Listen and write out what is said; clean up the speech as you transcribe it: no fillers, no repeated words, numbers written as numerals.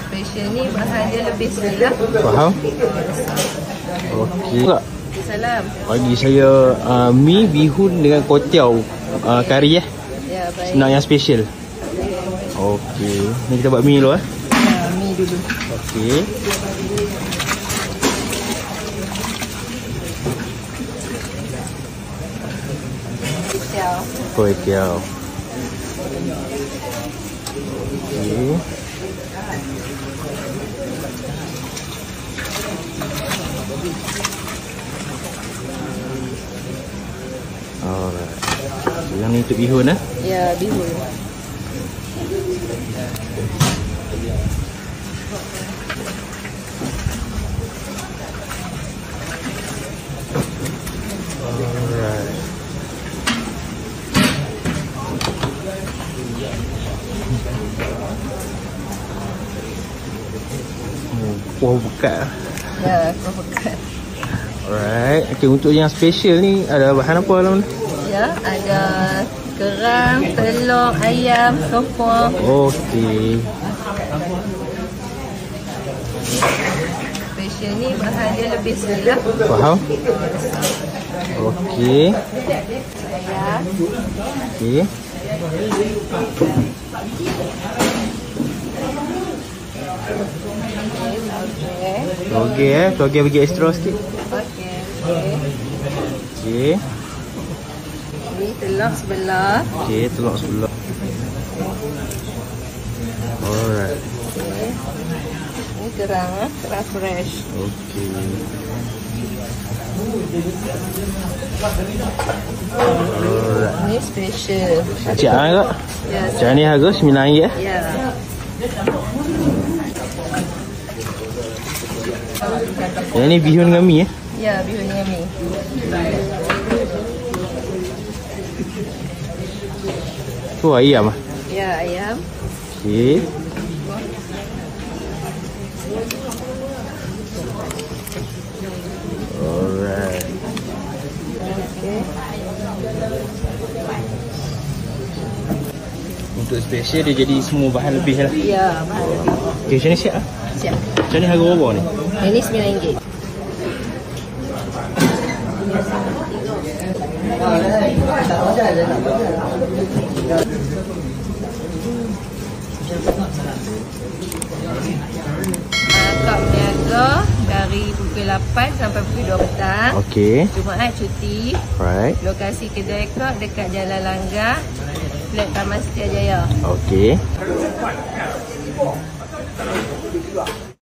Special ni bahan dia lebih sikit lah. Faham? Okey. Salam. Bagi saya mi bihun dengan kuotiao kari Ya, baik. Senang yang special. Okey. Ni kita buat mi dulu Mi dulu. Okey. Kuotiao. Okey. Alright. Yang ni untuk bihun Ya, bihun. Alright. Kuah bekat. Ya, kuah pekat. Alright. Okay, untuk yang special ni ada bahan apa dalam ni? Ya, ada kerang, telur, ayam, sopor. Okey. Special ni bahan dia lebih sikit lah. Faham? Okey. Ya. Okey. Okey. Okey bagi extra sikit. Okey. Okey. Ni telur sebelah. Okey, telur sebelah. Alright. Okey. Ni kerang, kerang fresh. Okey. Alright. Ni special. Cik Ang kak? Ya. Macam ni harga RM9 Ya. Yang ni bihun dengan mi Ya, bihun dengan mi. Tu ayam Ya, ayam. Okey. Alright. Okey. Untuk special dia jadi semua bahan lebih lah. Ya, bahan lebih. Okey, macam ni siap lah. Siap. Macam ni harga berapa ni? Ini RM9. Kak berniaga dari pukul 8 sampai pukul 2 petang. Okey. Jumaat cuti. Alright. Lokasi kedai Kak dekat Jalan Langgar, Flat Taman Setiajaya. Okey.